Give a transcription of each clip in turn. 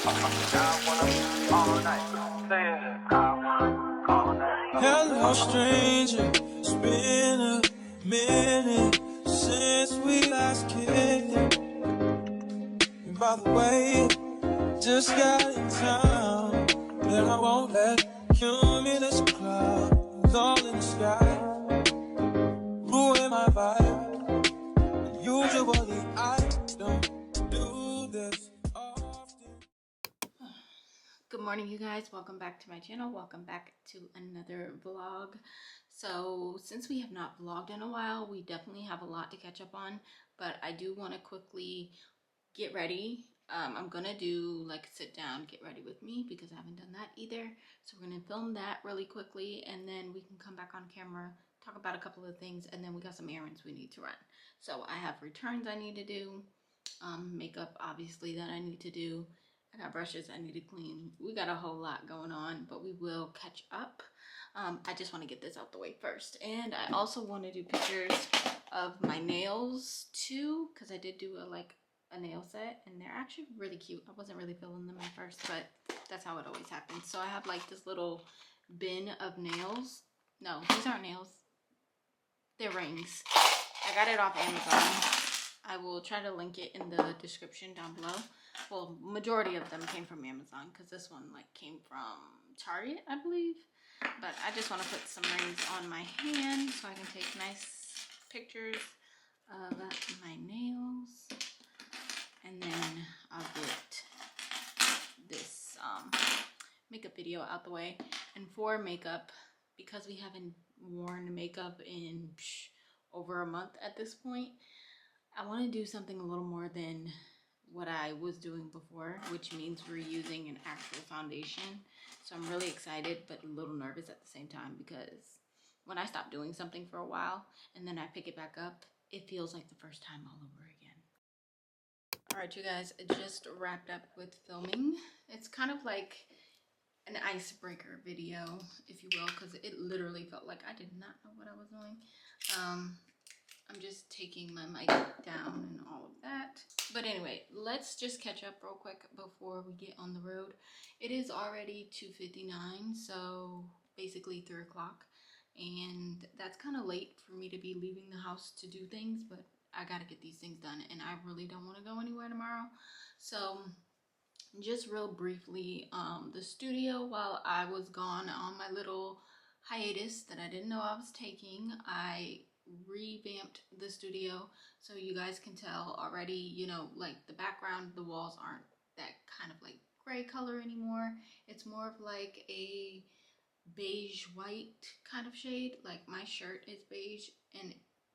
Hello, stranger. It's been a minute since we last kicked it. And by the way, just got in town, and I won't let cumulus clouds all in the sky ruin my vibe. Usually I don't do this often. Good morning, you guys. Welcome back to my channel. Welcome back to another vlog. So since we have not vlogged in a while, we definitely have a lot to catch up on, but I do want to quickly get ready. I'm gonna do like sit down, get ready with me, because I haven't done that either. So we're gonna film that really quickly, and then we can come back on camera, talk about a couple of things, and then we got some errands we need to run. So I have returns I need to do, makeup obviously that I need to do. I got brushes I need to clean. We got a whole lot going on, but we will catch up. I just want to get this out the way first. And I also want to do pictures of my nails too, because I did do a nail set, and they're actually really cute. I wasn't really feeling them at first, but that's how it always happens. So I have like this little bin of nails. No, these aren't nails. They're rings. I got it off Amazon. I will try to link it in the description down below. Well, majority of them came from Amazon, because this one like came from Target, I believe. But I just want to put some rings on my hand so I can take nice pictures of my nails. And then I'll get this makeup video out the way. And for makeup, because we haven't worn makeup in over a month at this point, I want to do something a little more than what I was doing before, which means we're using an actual foundation. So I'm really excited, but a little nervous at the same time, because when I stop doing something for a while and then I pick it back up, it feels like the first time all over again. All right, you guys, I just wrapped up with filming. It's kind of like an icebreaker video, if you will, because it literally felt like I did not know what I was doing. I'm just taking my mic down and all of that. But anyway, let's just catch up real quick before we get on the road. It is already 2:59, so basically 3 o'clock. And that's kind of late for me to be leaving the house to do things, but I gotta get these things done, and I really don't want to go anywhere tomorrow. So just real briefly, the studio, while I was gone on my little hiatus that I didn't know I was taking, I revamped the studio. So you guys can tell already, you know, like the background, the walls aren't that kind of like gray color anymore. It's more of like a beige white kind of shade. Like my shirt is beige, and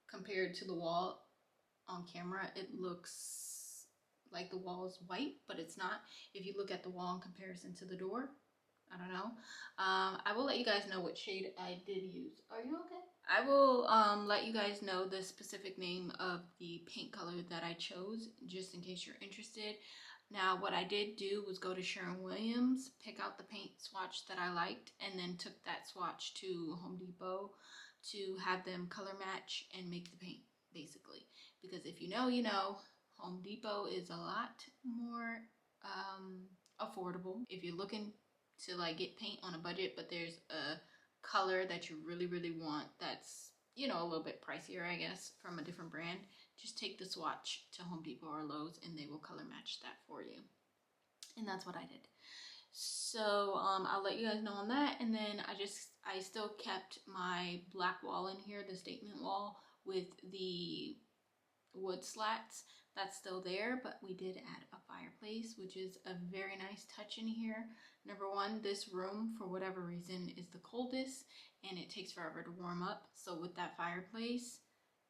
compared to the wall on camera, it looks like the wall is white, but it's not. If you look at the wall in comparison to the door, I don't know. I will let you guys know what shade I did use. Are you okay? I will let you guys know the specific name of the paint color that I chose, just in case you're interested. Now, what I did do was go to Sherwin-Williams, pick out the paint swatch that I liked, and then took that swatch to Home Depot to have them color match and make the paint, basically. Because if you know, you know, Home Depot is a lot more affordable. If you're looking to like get paint on a budget, but there's a color that you really want that's, you know, a little bit pricier, I guess, from a different brand, just take the swatch to Home Depot or Lowe's and they will color match that for you. And that's what I did. So I'll let you guys know on that. And then I still kept my black wall in here, the statement wall with the wood slats. That's still there, but we did add a fireplace, which is a very nice touch in here. Number one, this room, for whatever reason, is the coldest, and it takes forever to warm up. So with that fireplace,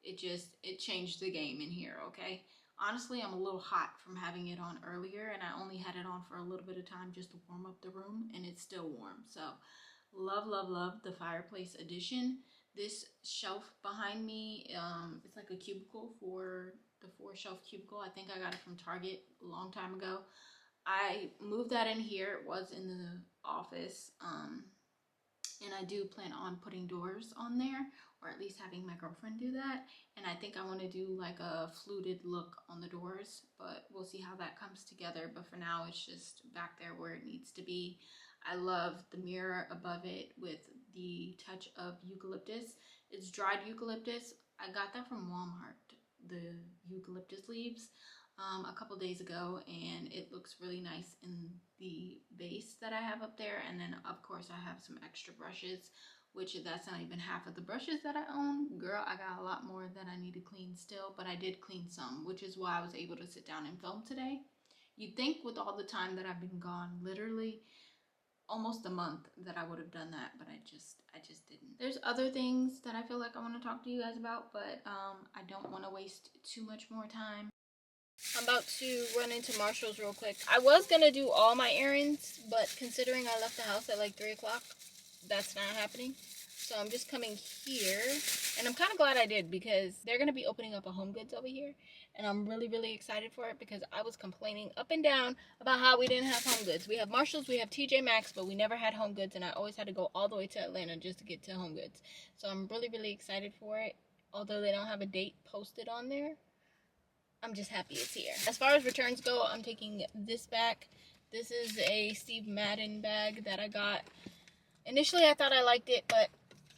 it changed the game in here, okay? Honestly, I'm a little hot from having it on earlier, and I only had it on for a little bit of time just to warm up the room, and it's still warm. So love the fireplace addition. This shelf behind me, it's like a cubicle for the 4-shelf cubicle. I think I got it from Target a long time ago. I moved that in here. It was in the office, and I do plan on putting doors on there, or at least having my girlfriend do that. And I think I want to do like a fluted look on the doors, but we'll see how that comes together. But for now, it's just back there where it needs to be. I love the mirror above it with the touch of eucalyptus. It's dried eucalyptus. I got that from Walmart, the eucalyptus leaves, a couple days ago, and it looks really nice in the vase that I have up there. And then of course I have some extra brushes, which that's not even half of the brushes that I own. Girl, I got a lot more that I need to clean still, but I did clean some, which is why I was able to sit down and film today. You'd think with all the time that I've been gone, literally almost a month, that I would have done that, but I just didn't. There's other things that I feel like I want to talk to you guys about, but I don't want to waste too much more time. I'm about to run into Marshall's real quick. I was gonna do all my errands, but considering I left the house at like 3 o'clock, that's not happening. So I'm just coming here, and I'm kind of glad I did, because they're gonna be opening up a Home Goods over here, and I'm really excited for it, because I was complaining up and down about how we didn't have Home Goods. We have Marshall's, we have TJ Maxx, but we never had Home Goods, and I always had to go all the way to Atlanta just to get to Home Goods. So I'm really excited for it, although they don't have a date posted on there. I'm just happy it's here. As far as returns go, I'm taking this back. This is a Steve Madden bag that I got. Initially, I thought I liked it, but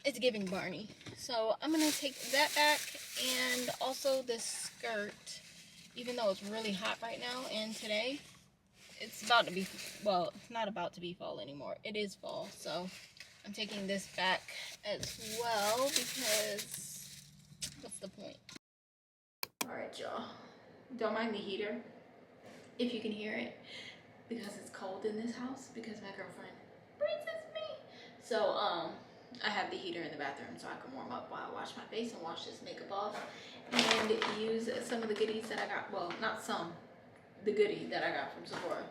it's giving Barney. So I'm gonna take that back, and also this skirt, even though it's really hot right now, and today, it's about to be, well, it's not about to be fall anymore. It is fall, so I'm taking this back as well, because what's the point? All right, y'all. Don't mind the heater, if you can hear it, because it's cold in this house, because my girlfriend freezes me. So I have the heater in the bathroom so I can warm up while I wash my face and wash this makeup off, and use some of the goodies that I got. Well, not some, the goodie that I got from Sephora.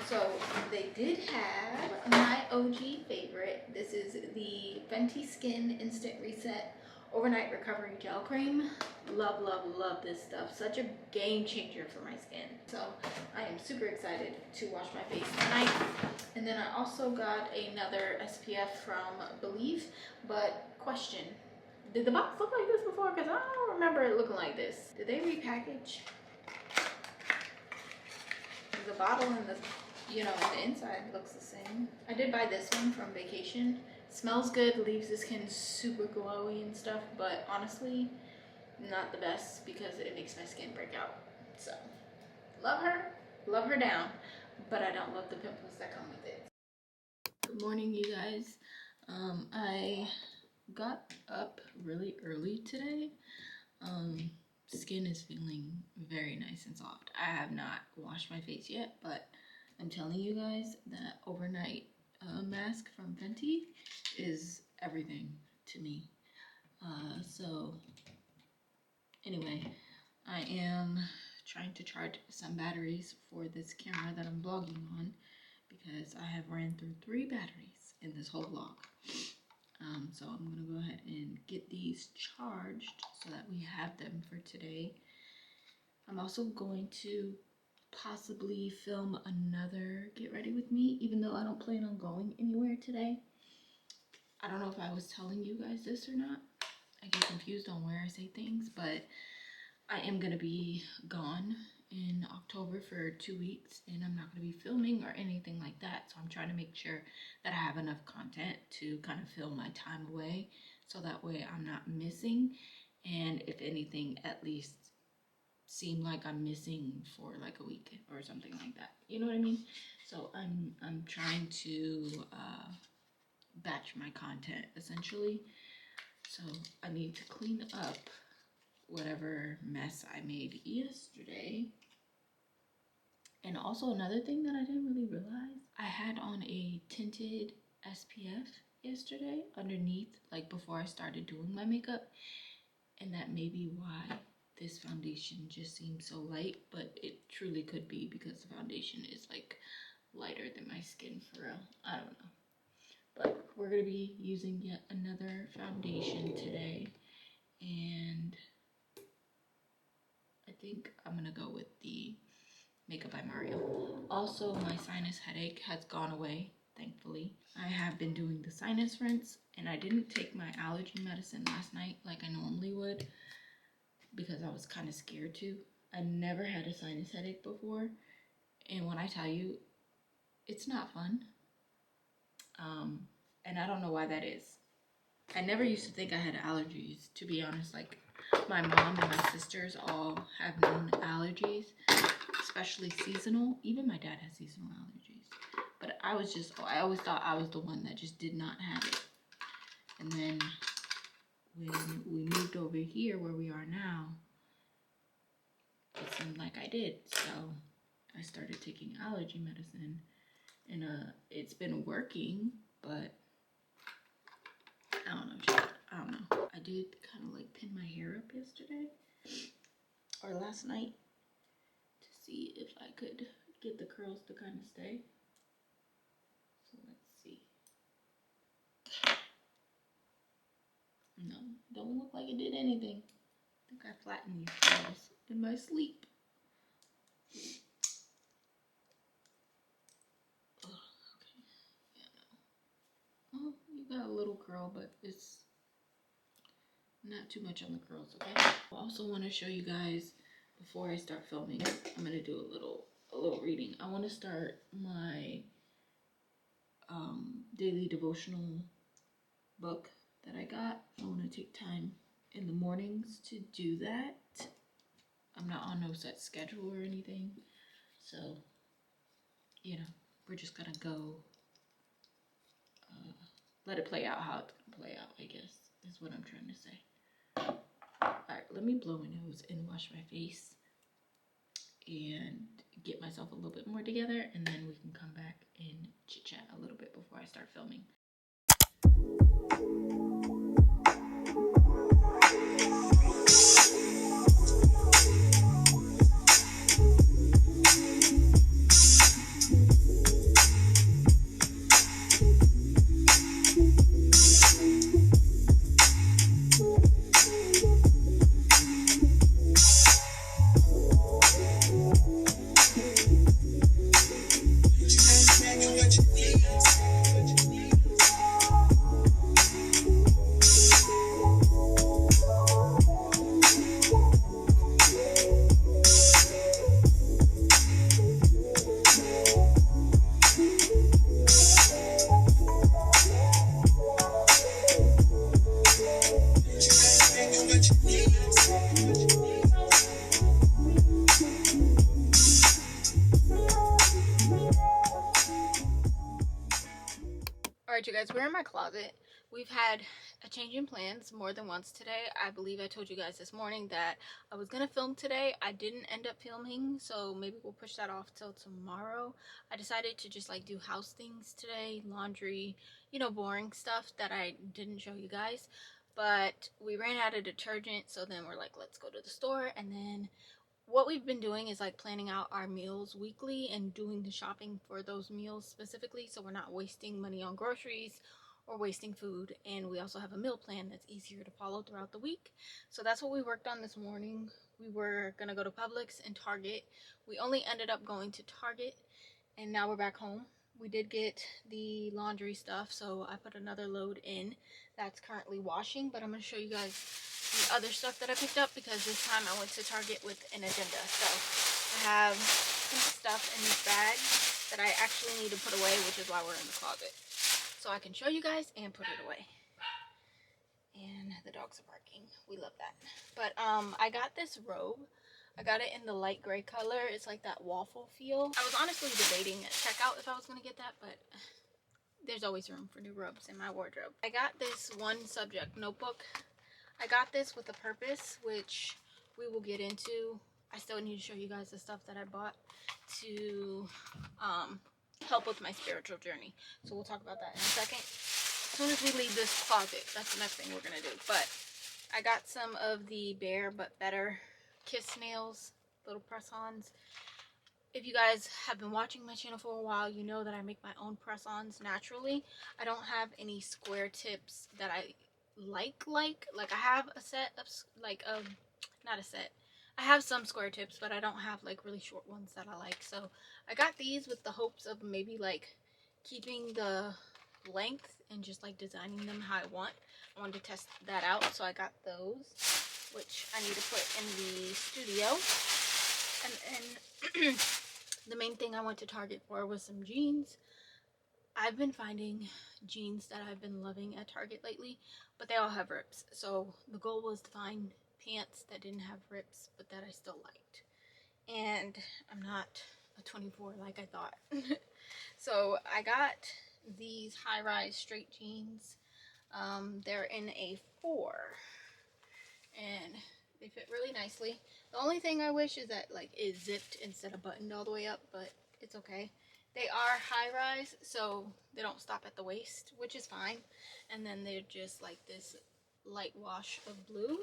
So they did have my OG favorite. This is the Fenty Skin Instant Reset Overnight Recovery Gel Cream. Love this stuff. Such a game changer for my skin. So I am super excited to wash my face tonight. And then I also got another SPF from Believe. But question, did the box look like this before? Because I don't remember it looking like this. Did they repackage? The bottle and the, you know, the inside looks the same. I did buy this one from vacation. Smells good, leaves the skin super glowy and stuff, but honestly, not the best, because it makes my skin break out. So, love her down, but I don't love the pimples that come with it. Good morning, you guys. I got up really early today. Skin is feeling very nice and soft. I have not washed my face yet, but I'm telling you guys that overnight mask from Fenty is everything to me. So anyway, I am trying to charge some batteries for this camera that I'm vlogging on, because I have ran through 3 batteries in this whole vlog. So I'm gonna go ahead and get these charged so that we have them for today. I'm also going to possibly film another Get Ready With Me, even though I don't plan on going anywhere today. I don't know if I was telling you guys this or not. I get confused on where I say things, but I am gonna be gone in October for 2 weeks, and I'm not gonna be filming or anything like that. So I'm trying to make sure that I have enough content to kind of fill my time away, so that way I'm not missing, and if anything, at least seem like I'm missing for like a week or something like that. You know what I mean? So I'm trying to batch my content essentially. So I need to clean up whatever mess I made yesterday. And also another thing that I didn't really realize, I had on a tinted SPF yesterday underneath, like before I started doing my makeup, and that may be why this foundation just seems so light, but it truly could be because the foundation is like lighter than my skin for real. I don't know. But we're gonna be using yet another foundation today, and I think I'm gonna go with the Makeup by Mario. Also, my sinus headache has gone away, thankfully. I have been doing the sinus rinse, and I didn't take my allergy medicine last night like I normally would because I was kind of scared to. I never had a sinus headache before, and when I tell you, it's not fun. And I don't know why that is. I never used to think I had allergies, to be honest. Like, my mom and my sisters all have known allergies, especially seasonal. Even my dad has seasonal allergies. But I always thought I was the one that just did not have it. And then when we moved over here where we are now, it seemed like I did. So I started taking allergy medicine, and it's been working, but I don't know, I don't know. I did kind of like pin my hair up yesterday or last night to see if I could get the curls to kind of stay. So let's see. No, don't look like it did anything. I think I flattened these curls in my sleep. Oh, okay. Yeah, no. Oh, you got a little curl, but it's not too much on the curls, okay? I also want to show you guys, before I start filming, I'm going to do a little reading. I want to start my daily devotional book that I got. I want to take time in the mornings to do that. I'm not on no set schedule or anything, so you know, we're just gonna go let it play out how it's gonna play out, I guess is what I'm trying to say. Alright, let me blow my nose and wash my face and get myself a little bit more together, and then we can come back and chit chat a little bit before I start filming. Alright, you guys, we're in my closet. We've had a change in plans more than once today. I believe I told you guys this morning that I was going to film today. I didn't end up filming, so maybe we'll push that off till tomorrow. I decided to just like do house things today, laundry, you know, boring stuff that I didn't show you guys. But we ran out of detergent, so then we're like, let's go to the store. And then what we've been doing is like planning out our meals weekly and doing the shopping for those meals specifically, so we're not wasting money on groceries or wasting food. And we also have a meal plan that's easier to follow throughout the week. So that's what we worked on this morning. We were gonna go to Publix and Target. We only ended up going to Target, and now we're back home. We did get the laundry stuff, so I put another load in that's currently washing, but I'm going to show you guys the other stuff that I picked up because this time I went to Target with an agenda. So I have some stuff in this bag that I actually need to put away, which is why we're in the closet. So I can show you guys and put it away. And the dogs are barking. We love that. But I got this robe. I got it in the light gray color. It's like that waffle feel. I was honestly debating at checkout if I was going to get that, but there's always room for new robes in my wardrobe. I got this one subject notebook. I got this with a purpose, which we will get into. I still need to show you guys the stuff that I bought to help with my spiritual journey. So we'll talk about that in a second. As soon as we leave this closet, that's the next thing we're going to do. But I got some of the Bare But Better Kiss nails, little press-ons. If you guys have been watching my channel for a while, you know that I make my own press-ons naturally. I don't have any square tips that I like I have a set of not a set. I have some square tips, but I don't have like really short ones that I like. So I got these with the hopes of maybe like keeping the length and just like designing them how I want. I wanted to test that out, so I got those, which I need to put in the studio. And then the main thing I went to Target for was some jeans. I've been finding jeans that I've been loving at Target lately, but they all have rips. So the goal was to find pants that didn't have rips, but that I still liked. And I'm not a 24 like I thought. So I got these high-rise straight jeans. They're in a 4, and they fit really nicely. The only thing I wish is that like it's zipped instead of buttoned all the way up, but it's okay. They are high-rise, so they don't stop at the waist, which is fine. And then they're just like this light wash of blue.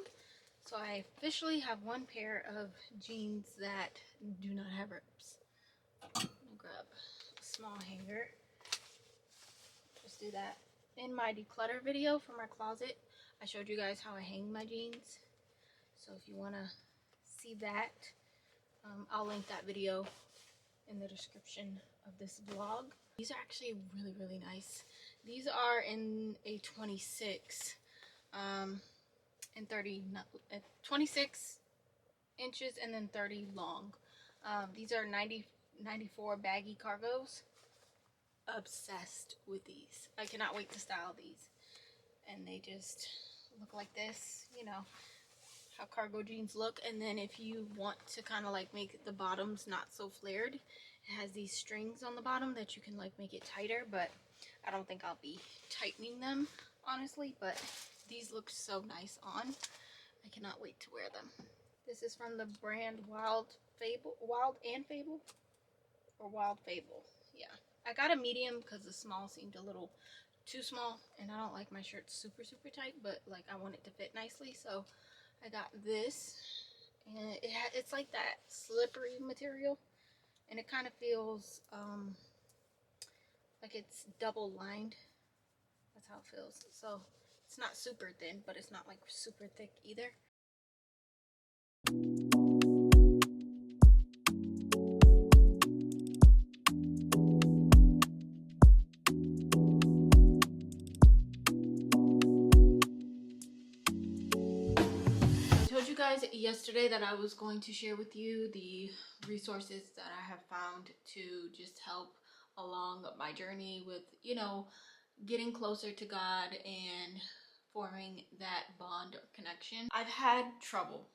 So I officially have one pair of jeans that do not have rips. I'm gonna grab a small hanger. Just do that. In my declutter video for my closet, I showed you guys how I hang my jeans. So if you want to see that, I'll link that video in the description of this vlog. These are actually really, really nice. These are in a 26 and 30, 26 inches and then 30 long. These are 94 baggy cargos. Obsessed with these. I cannot wait to style these. And they just look like this, you know how cargo jeans look. And then if you want to kind of like make the bottoms not so flared, it has these strings on the bottom that you can like make it tighter, but I don't think I'll be tightening them honestly, but these look so nice on. I cannot wait to wear them. This is from the brand Wild and Fable, or Wild Fable. Yeah, I got a medium because the small seemed a little too small, and I don't like my shirts super tight, but like I want it to fit nicely, so I got this. And it's like that slippery material, and it kind of feels like it's double lined. That's how it feels. So it's not super thin, but it's not like super thick either. Guys, yesterday that I was going to share with you the resources that I have found to just help along my journey with, you know, getting closer to God and forming that bond or connection. I've had trouble,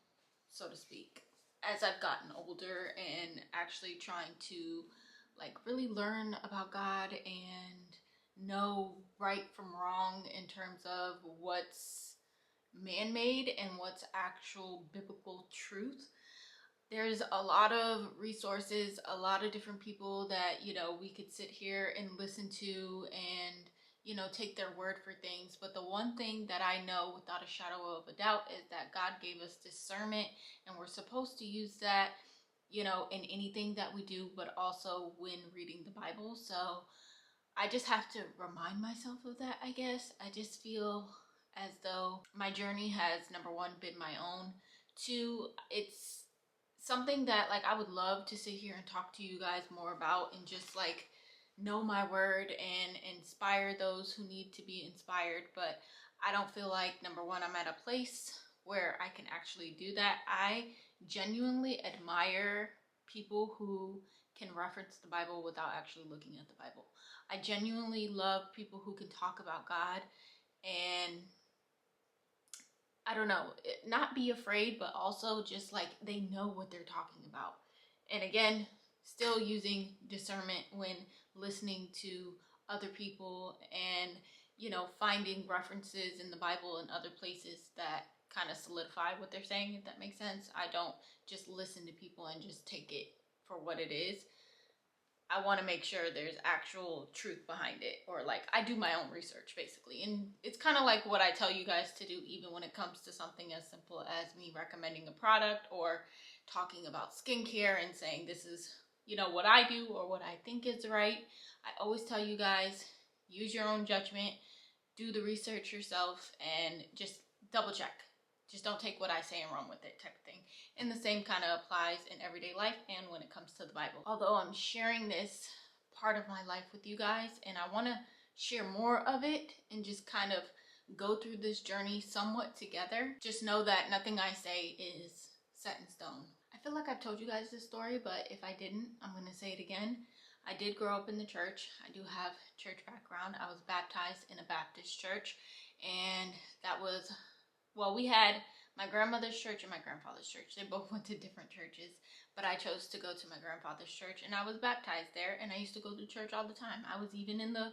so to speak, as I've gotten older and actually trying to like really learn about God and know right from wrong in terms of what's man-made and what's actual biblical truth. There's a lot of resources, a lot of different people that, you know, we could sit here and listen to and, you know, take their word for things. But the one thing that I know without a shadow of a doubt is that God gave us discernment, and we're supposed to use that, you know, in anything that we do, but also when reading the Bible. So I just have to remind myself of that, I guess. I just feel as though my journey has, number one, been my own. Two, it's something that like I would love to sit here and talk to you guys more about and just like know my word and inspire those who need to be inspired. But I don't feel like, number one, I'm at a place where I can actually do that. I genuinely admire people who can reference the Bible without actually looking at the Bible. I genuinely love people who can talk about God and, I don't know, not be afraid, but also just like they know what they're talking about. And again, still using discernment when listening to other people and, you know, finding references in the Bible and other places that kind of solidify what they're saying, if that makes sense. I don't just listen to people and just take it for what it is. I want to make sure there's actual truth behind it, or like I do my own research basically. And it's kind of like what I tell you guys to do, even when it comes to something as simple as me recommending a product or talking about skincare and saying this is, you know, what I do or what I think is right. I always tell you guys, use your own judgment, do the research yourself, and just double check. Just don't take what I say and run with it, type of thing. And the same kind of applies in everyday life and when it comes to the Bible. Although I'm sharing this part of my life with you guys, and I want to share more of it and just kind of go through this journey somewhat together. Just know that nothing I say is set in stone. I feel like I've told you guys this story, but if I didn't, I'm going to say it again. I did grow up in the church. I do have church background. I was baptized in a Baptist church, and that was, well, we had my grandmother's church and my grandfather's church. They both went to different churches, but I chose to go to my grandfather's church, and I was baptized there, and I used to go to church all the time. I was even in the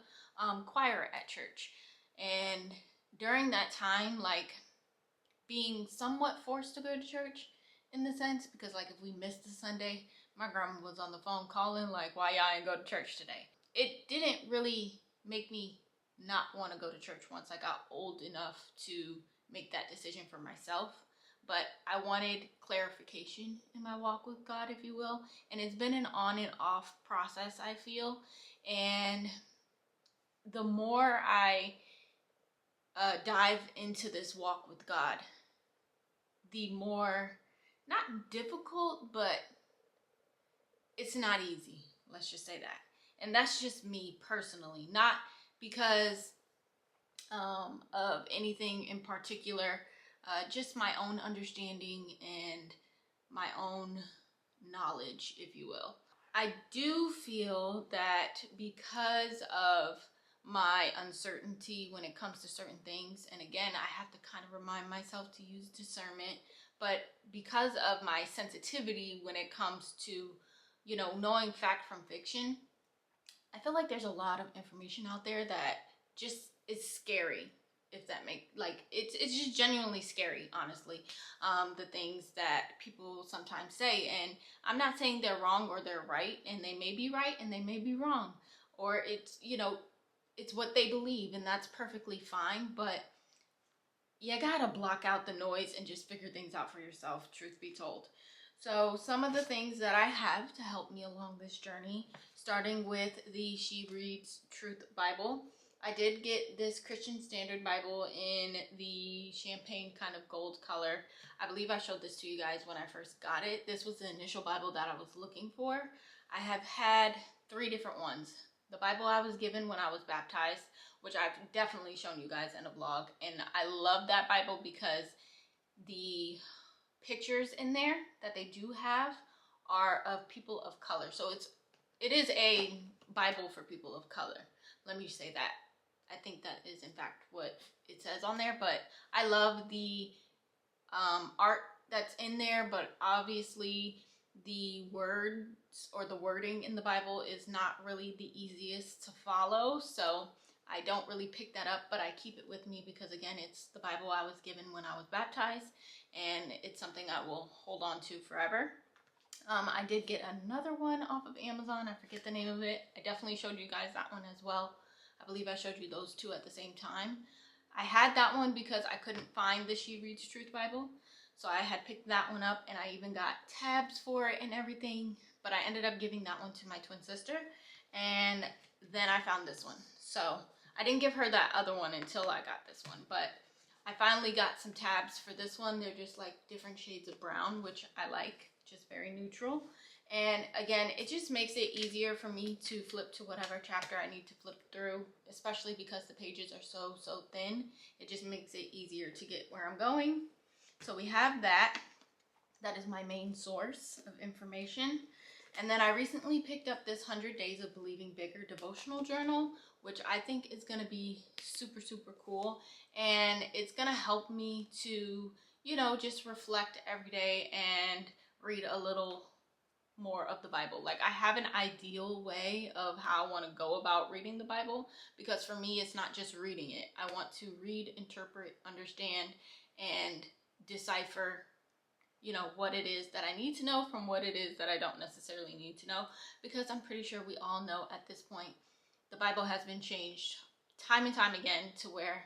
choir at church. And during that time, like, being somewhat forced to go to church in the sense, because like if we missed a Sunday, my grandma was on the phone calling like, why y'all ain't go to church today? It didn't really make me not want to go to church once I got old enough to make that decision for myself. But I wanted clarification in my walk with God, if you will. And it's been an on and off process, I feel. And the more I dive into this walk with God, the more, not difficult, but it's not easy. Let's just say that. And that's just me personally, not because of anything in particular, just my own understanding and my own knowledge, if you will. I do feel that because of my uncertainty when it comes to certain things, and again, I have to kind of remind myself to use discernment, but because of my sensitivity when it comes to, you know, knowing fact from fiction, I feel like there's a lot of information out there that just is scary, if that makes, like, it's just genuinely scary, honestly, the things that people sometimes say. And I'm not saying they're wrong or they're right, and they may be right and they may be wrong, or it's, you know, it's what they believe, and that's perfectly fine. But you gotta block out the noise and just figure things out for yourself, truth be told. So some of the things that I have to help me along this journey, starting with the She Reads Truth Bible. I did get this Christian Standard Bible in the champagne kind of gold color. I believe I showed this to you guys when I first got it. This was the initial Bible that I was looking for. I have had 3 different ones. The Bible I was given when I was baptized, which I've definitely shown you guys in a vlog. And I love that Bible because the pictures in there that they do have are of people of color. So it is a Bible for people of color. Let me say that. I think that is in fact what it says on there, but I love the art that's in there, but obviously the words or the wording in the Bible is not really the easiest to follow, so I don't really pick that up, but I keep it with me because, again, it's the Bible I was given when I was baptized, and it's something I will hold on to forever. I did get another one off of Amazon. I forget the name of it. I definitely showed you guys that one as well. I believe I showed you those 2 at the same time. I had that one because I couldn't find the She Reads Truth Bible. So I had picked that one up, and I even got tabs for it and everything. But I ended up giving that one to my twin sister. And then I found this one. So I didn't give her that other one until I got this one. But I finally got some tabs for this one. They're just like different shades of brown, which I like. Just very neutral. And again, it just makes it easier for me to flip to whatever chapter I need to flip through, especially because the pages are so thin. It just makes it easier to get where I'm going. So we have that. That is my main source of information. And then I recently picked up this 100 Days of Believing Bigger devotional journal, which I think is going to be super cool. And it's going to help me to, you know, just reflect every day and read a little more of the Bible. Like, I have an ideal way of how I want to go about reading the Bible, because for me, it's not just reading it. I want to read, interpret, understand, and decipher, you know, what it is that I need to know from what it is that I don't necessarily need to know, because I'm pretty sure we all know at this point the Bible has been changed time and time again to where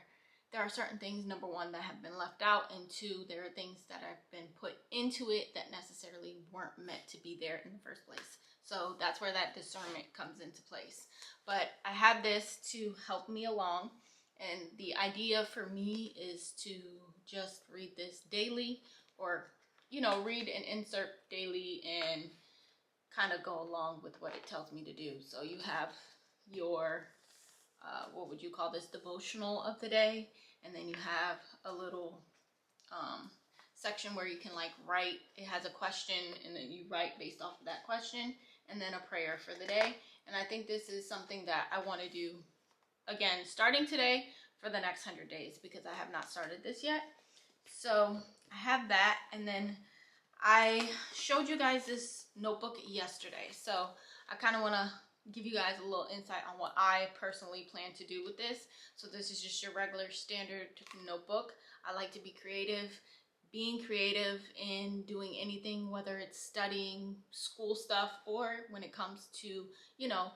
there are certain things, number 1, that have been left out, and 2, there are things that have been put into it that necessarily weren't meant to be there in the first place. So that's where that discernment comes into place. But I have this to help me along, and the idea for me is to just read this daily, or, you know, read and insert daily and kind of go along with what it tells me to do. So you have your, what would you call this, devotional of the day. And then you have a little section where you can like write. It has a question and then you write based off of that question, and then a prayer for the day. And I think this is something that I want to do again starting today for the next 100 days, because I have not started this yet. So I have that, and then I showed you guys this notebook yesterday, so I kind of want to give you guys a little insight on what I personally plan to do with this. So this is just your regular standard notebook. I like to be creative. Being creative in doing anything, whether it's studying, school stuff, or when it comes to, you know,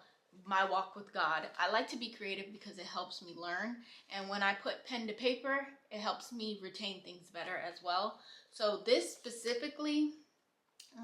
my walk with God. I like to be creative because it helps me learn. And when I put pen to paper, it helps me retain things better as well. So this specifically,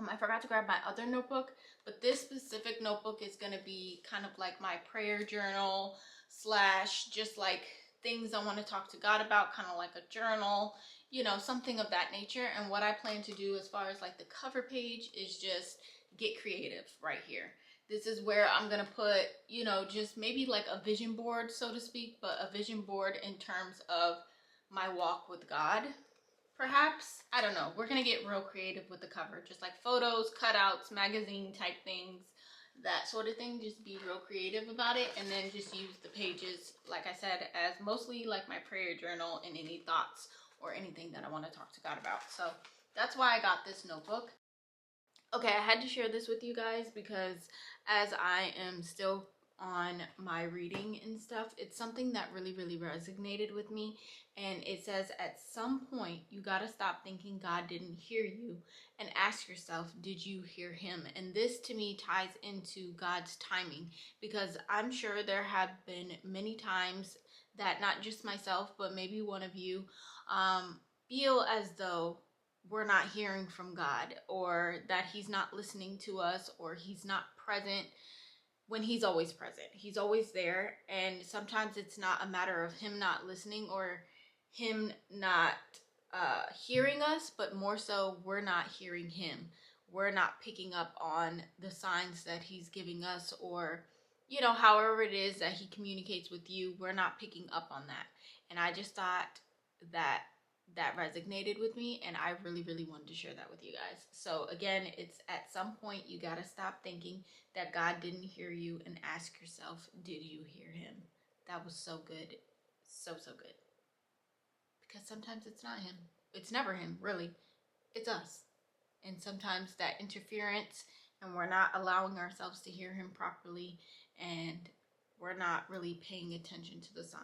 I forgot to grab my other notebook, but this specific notebook is going to be kind of like my prayer journal slash just like things I want to talk to God about, kind of like a journal, you know, something of that nature. And what I plan to do as far as like the cover page is just get creative right here. This is where I'm going to put, you know, just maybe like a vision board, so to speak, but a vision board in terms of my walk with God, perhaps. I don't know. We're going to get real creative with the cover, just like photos, cutouts, magazine type things, that sort of thing. Just be real creative about it, and then just use the pages, like I said, as mostly like my prayer journal and any thoughts or anything that I want to talk to God about. So that's why I got this notebook. Okay, I had to share this with you guys because as I am still on my reading and stuff, it's something that really resonated with me. And it says, at some point you got to stop thinking God didn't hear you and ask yourself, did you hear him? And this to me ties into God's timing, because I'm sure there have been many times that not just myself, but maybe one of you feel as though we're not hearing from God, or that he's not listening to us, or he's not present, when he's always present. He's always there. And sometimes it's not a matter of him not listening or him not hearing us, but more so we're not hearing him. We're not picking up on the signs that he's giving us, or, you know, however it is that he communicates with you, we're not picking up on that. And I just thought that resonated with me, and I really wanted to share that with you guys. So again, it's at some point you got to stop thinking that God didn't hear you and ask yourself, did you hear him? That was so good. So good. Because sometimes it's not him. It's never him, really. It's us. And sometimes that interference, and we're not allowing ourselves to hear him properly, and we're not really paying attention to the signs.